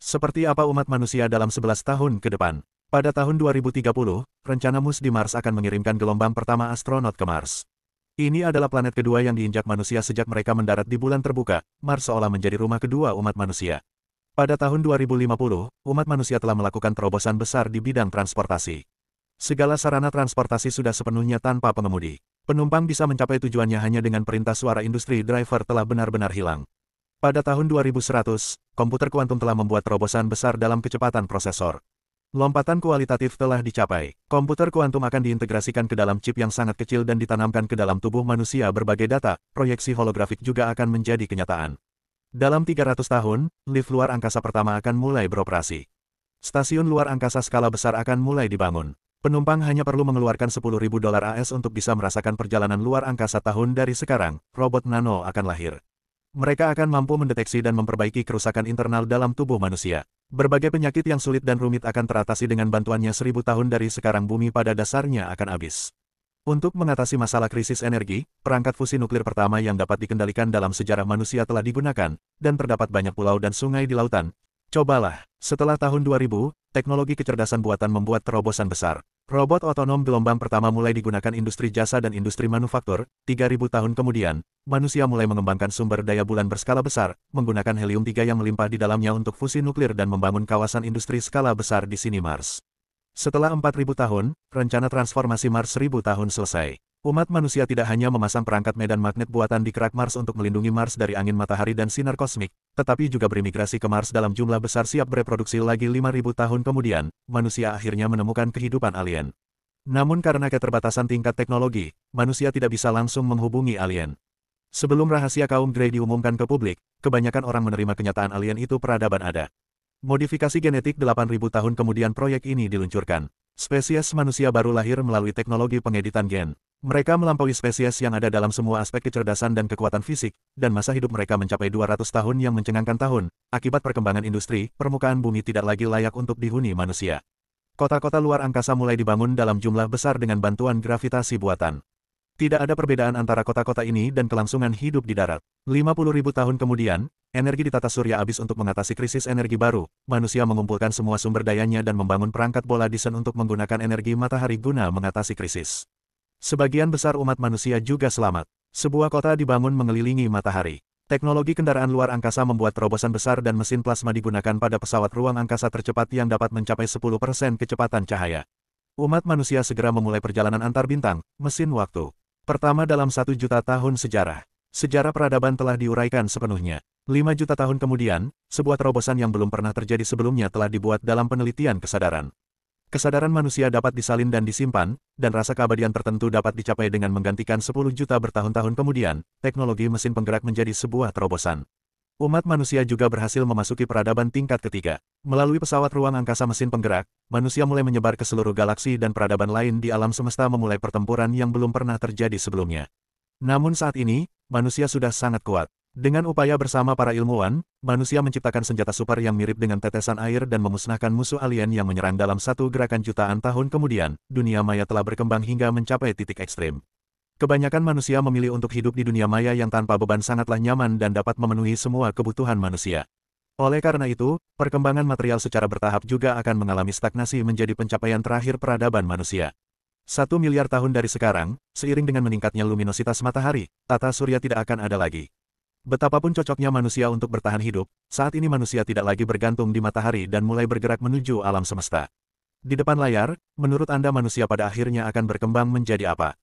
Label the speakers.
Speaker 1: Seperti apa umat manusia dalam 11 tahun ke depan? Pada tahun 2030, rencana MUS di Mars akan mengirimkan gelombang pertama astronot ke Mars. Ini adalah planet kedua yang diinjak manusia sejak mereka mendarat di bulan terbuka. Mars seolah menjadi rumah kedua umat manusia. Pada tahun 2050, umat manusia telah melakukan terobosan besar di bidang transportasi. Segala sarana transportasi sudah sepenuhnya tanpa pengemudi. Penumpang bisa mencapai tujuannya hanya dengan perintah suara. Industri driver telah benar-benar hilang. Pada tahun 2100, komputer kuantum telah membuat terobosan besar dalam kecepatan prosesor. Lompatan kualitatif telah dicapai. Komputer kuantum akan diintegrasikan ke dalam chip yang sangat kecil dan ditanamkan ke dalam tubuh manusia. Berbagai data, proyeksi holografik juga akan menjadi kenyataan. Dalam 300 tahun, lift luar angkasa pertama akan mulai beroperasi. Stasiun luar angkasa skala besar akan mulai dibangun. Penumpang hanya perlu mengeluarkan $10.000 AS untuk bisa merasakan perjalanan luar angkasa. Tahun dari sekarang, robot nano akan lahir. Mereka akan mampu mendeteksi dan memperbaiki kerusakan internal dalam tubuh manusia. Berbagai penyakit yang sulit dan rumit akan teratasi dengan bantuannya. 1000 tahun dari sekarang bumi pada dasarnya akan habis. Untuk mengatasi masalah krisis energi, perangkat fusi nuklir pertama yang dapat dikendalikan dalam sejarah manusia telah digunakan, dan terdapat banyak pulau dan sungai di lautan. Cobalah, setelah tahun 2000, teknologi kecerdasan buatan membuat terobosan besar. Robot otonom gelombang pertama mulai digunakan industri jasa dan industri manufaktur. 3000 tahun kemudian, manusia mulai mengembangkan sumber daya bulan berskala besar, menggunakan helium-3 yang melimpah di dalamnya untuk fusi nuklir dan membangun kawasan industri skala besar di sini Mars. Setelah 4000 tahun, rencana transformasi Mars 1000 tahun selesai. Umat manusia tidak hanya memasang perangkat medan magnet buatan di kerak Mars untuk melindungi Mars dari angin matahari dan sinar kosmik, tetapi juga berimigrasi ke Mars dalam jumlah besar siap bereproduksi lagi. 5000 tahun kemudian, manusia akhirnya menemukan kehidupan alien. Namun karena keterbatasan tingkat teknologi, manusia tidak bisa langsung menghubungi alien. Sebelum rahasia kaum Grey diumumkan ke publik, kebanyakan orang menerima kenyataan alien itu peradaban ada. Modifikasi genetik 8000 tahun kemudian proyek ini diluncurkan. Spesies manusia baru lahir melalui teknologi pengeditan gen. Mereka melampaui spesies yang ada dalam semua aspek kecerdasan dan kekuatan fisik, dan masa hidup mereka mencapai 200 tahun yang mencengangkan tahun. Akibat perkembangan industri, permukaan bumi tidak lagi layak untuk dihuni manusia. Kota-kota luar angkasa mulai dibangun dalam jumlah besar dengan bantuan gravitasi buatan. Tidak ada perbedaan antara kota-kota ini dan kelangsungan hidup di darat. 50.000 tahun kemudian, energi di tata surya habis. Untuk mengatasi krisis energi baru, manusia mengumpulkan semua sumber dayanya dan membangun perangkat bola Dyson untuk menggunakan energi matahari guna mengatasi krisis. Sebagian besar umat manusia juga selamat. Sebuah kota dibangun mengelilingi matahari. Teknologi kendaraan luar angkasa membuat terobosan besar dan mesin plasma digunakan pada pesawat ruang angkasa tercepat yang dapat mencapai 10% kecepatan cahaya. Umat manusia segera memulai perjalanan antar bintang, mesin waktu. Pertama dalam 1 juta tahun sejarah. Sejarah peradaban telah diuraikan sepenuhnya. 5 juta tahun kemudian, sebuah terobosan yang belum pernah terjadi sebelumnya telah dibuat dalam penelitian kesadaran. Kesadaran manusia dapat disalin dan disimpan, dan rasa keabadian tertentu dapat dicapai dengan menggantikan 10 juta bertahun-tahun kemudian. Teknologi mesin penggerak menjadi sebuah terobosan. Umat manusia juga berhasil memasuki peradaban tingkat ketiga. Melalui pesawat ruang angkasa mesin penggerak, manusia mulai menyebar ke seluruh galaksi dan peradaban lain di alam semesta, memulai pertempuran yang belum pernah terjadi sebelumnya. Namun saat ini, manusia sudah sangat kuat. Dengan upaya bersama para ilmuwan, manusia menciptakan senjata super yang mirip dengan tetesan air dan memusnahkan musuh alien yang menyerang dalam satu gerakan. Jutaan tahun kemudian, dunia maya telah berkembang hingga mencapai titik ekstrim. Kebanyakan manusia memilih untuk hidup di dunia maya yang tanpa beban sangatlah nyaman dan dapat memenuhi semua kebutuhan manusia. Oleh karena itu, perkembangan material secara bertahap juga akan mengalami stagnasi menjadi pencapaian terakhir peradaban manusia. 1 miliar tahun dari sekarang, seiring dengan meningkatnya luminositas matahari, tata surya tidak akan ada lagi. Betapapun cocoknya manusia untuk bertahan hidup, saat ini manusia tidak lagi bergantung di matahari dan mulai bergerak menuju alam semesta. Di depan layar, menurut Anda manusia pada akhirnya akan berkembang menjadi apa?